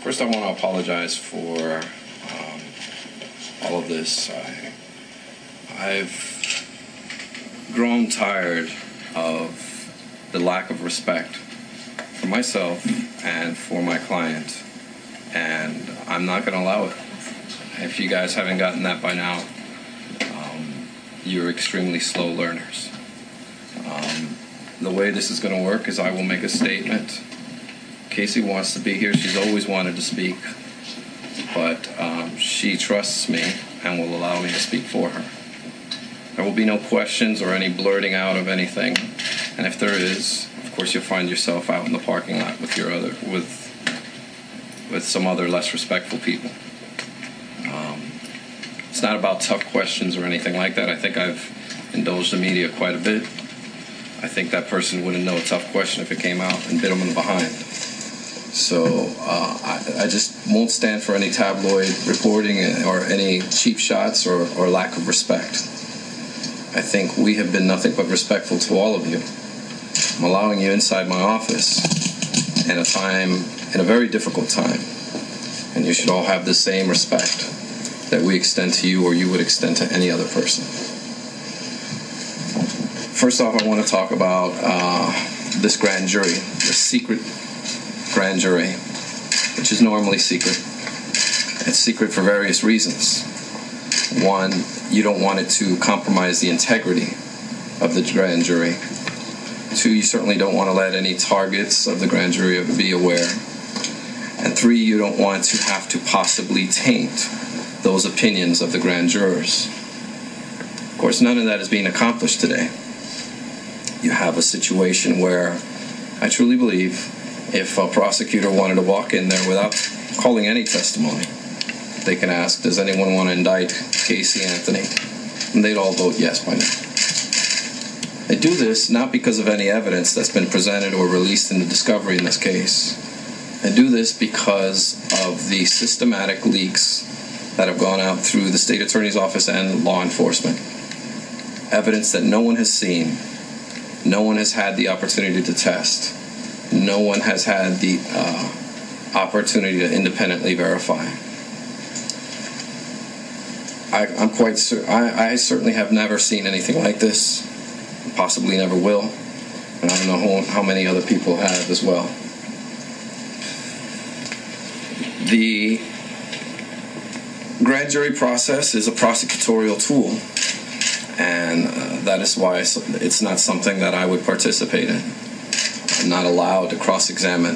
First, I want to apologize for all of this. I've grown tired of the lack of respect for myself and for my client, and I'm not going to allow it. If you guys haven't gotten that by now, you're extremely slow learners. The way this is going to work is I will make a statement. Casey wants to be here. She's always wanted to speak, but she trusts me and will allow me to speak for her. There will be no questions or any blurting out of anything, and if there is, of course, you'll find yourself out in the parking lot with some other less respectful people. It's not about tough questions or anything like that. I think I've indulged the media quite a bit. I think that person wouldn't know a tough question if it came out and bit them in the behind. So I just won't stand for any tabloid reporting or any cheap shots or lack of respect. I think we have been nothing but respectful to all of you. I'm allowing you inside my office in a very difficult time. And you should all have the same respect that we extend to you or you would extend to any other person. First off, I want to talk about this grand jury, the secret grand jury, which is normally secret. It's secret for various reasons. One, you don't want it to compromise the integrity of the grand jury. Two, you certainly don't want to let any targets of the grand jury be aware. And three, you don't want to have to possibly taint those opinions of the grand jurors. Of course, none of that is being accomplished today. You have a situation where I truly believe if a prosecutor wanted to walk in there without calling any testimony, they can ask, does anyone want to indict Casey Anthony? And they'd all vote yes by now. They do this not because of any evidence that's been presented or released in the discovery in this case. They do this because of the systematic leaks that have gone out through the state attorney's office and law enforcement. Evidence that no one has seen, no one has had the opportunity to test, no one has had the opportunity to independently verify. I certainly have never seen anything like this, possibly never will, and I don't know how many other people have as well. The grand jury process is a prosecutorial tool, and that is why it's not something that I would participate in. I'm not allowed to cross-examine,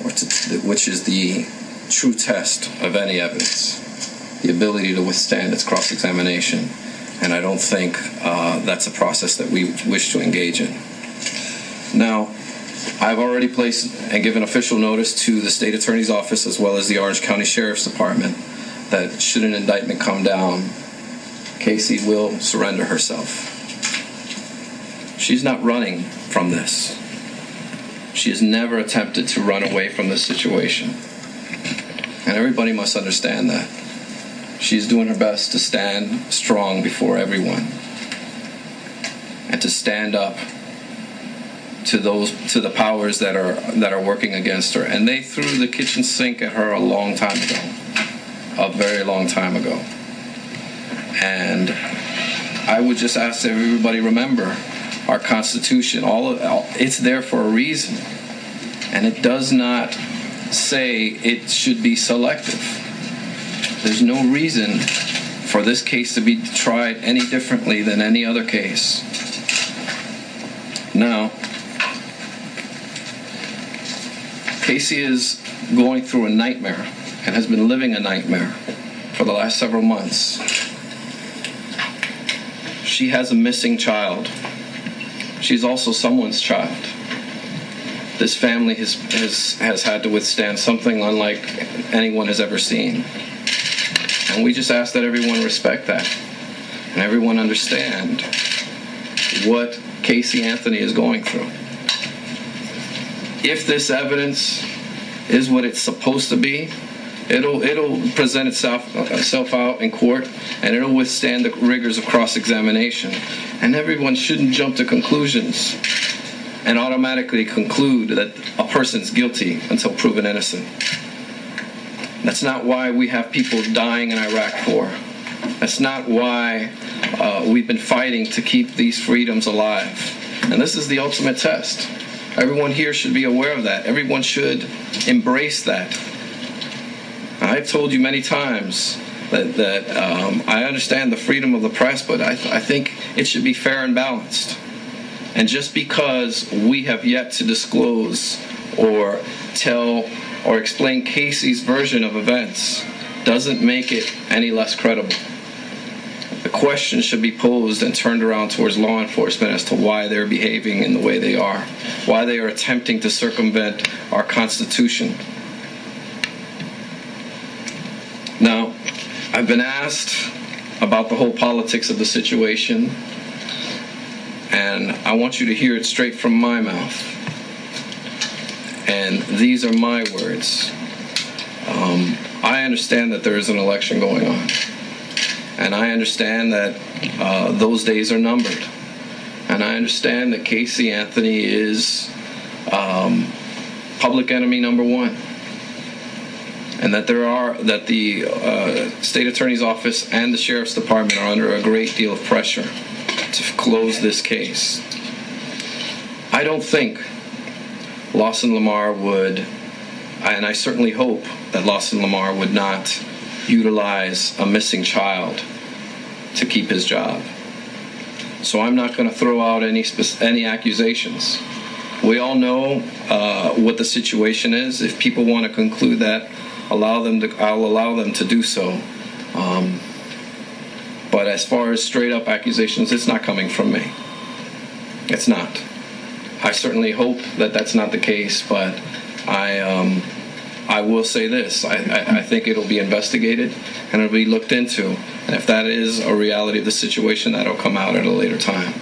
which is the true test of any evidence, the ability to withstand its cross-examination, and I don't think that's a process that we wish to engage in. Now, I've already placed and given official notice to the state attorney's office as well as the Orange County Sheriff's Department that should an indictment come down, Casey will surrender herself. She's not running from this. She has never attempted to run away from this situation. And everybody must understand that. She's doing her best to stand strong before everyone and to stand up to the powers that are working against her. And they threw the kitchen sink at her a long time ago. A very long time ago. And I would just ask that everybody remember our Constitution. It's there for a reason. And it does not say it should be selective. There's no reason for this case to be tried any differently than any other case. Now, Casey is going through a nightmare and has been living a nightmare for the last several months. She has a missing child. She's also someone's child. This family has had to withstand something unlike anyone has ever seen. And we just ask that everyone respect that and everyone understand what Casey Anthony is going through. If this evidence is what it's supposed to be, it'll present itself out in court, and it'll withstand the rigors of cross-examination. And everyone shouldn't jump to conclusions and automatically conclude that a person's guilty until proven innocent. That's not why we have people dying in Iraq for. That's not why we've been fighting to keep these freedoms alive. And this is the ultimate test. Everyone here should be aware of that. Everyone should embrace that. I've told you many times that I understand the freedom of the press, but I think it should be fair and balanced. And just because we have yet to disclose or tell or explain Casey's version of events doesn't make it any less credible. The question should be posed and turned around towards law enforcement as to why they're behaving in the way they are, why they are attempting to circumvent our Constitution. Now, I've been asked about the whole politics of the situation, and I want you to hear it straight from my mouth. And these are my words. I understand that there is an election going on. And I understand that those days are numbered. And I understand that Casey Anthony is public enemy number one. And that the state attorney's office and the sheriff's department are under a great deal of pressure to close this case. I don't think Lawson Lamar would, and I certainly hope that Lawson Lamar would not utilize a missing child to keep his job. So I'm not going to throw out any accusations. We all know what the situation is. If people want to conclude that, I'll allow them to do so. But as far as straight up accusations, it's not coming from me. It's not. I certainly hope that that's not the case, but I will say this. I think it'll be investigated and it'll be looked into. And if that is a reality of the situation, that'll come out at a later time.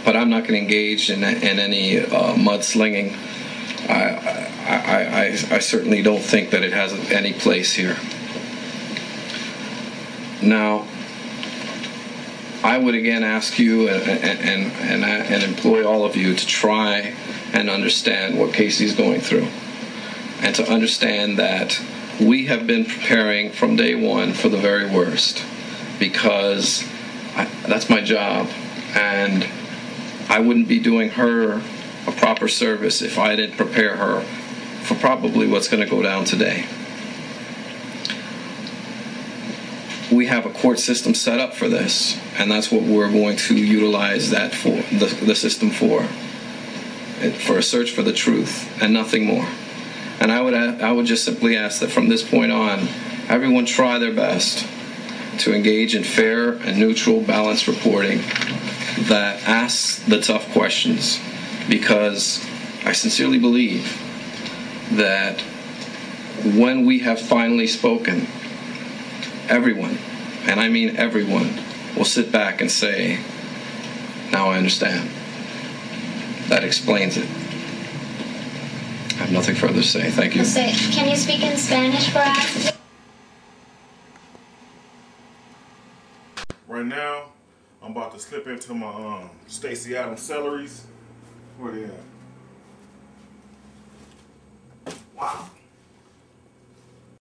But I'm not going to engage in any mudslinging. I certainly don't think that it has any place here. Now, I would again ask you and employ all of you to try and understand what Casey's going through, and to understand that we have been preparing from day one for the very worst, because that's my job, and I wouldn't be doing her a proper service if I didn't prepare her for probably what's going to go down today. We have a court system set up for this, and that's what we're going to utilize that for, the system for a search for the truth and nothing more. And I would just simply ask that from this point on, everyone try their best to engage in fair and neutral, balanced reporting that asks the tough questions, because I sincerely believe that when we have finally spoken, everyone, and I mean everyone, will sit back and say, now I understand. That explains it. I have nothing further to say. Thank you. Can you speak in Spanish for us? Right now, I'm about to slip into my Stacey Adams celeries. Where they at? Wow.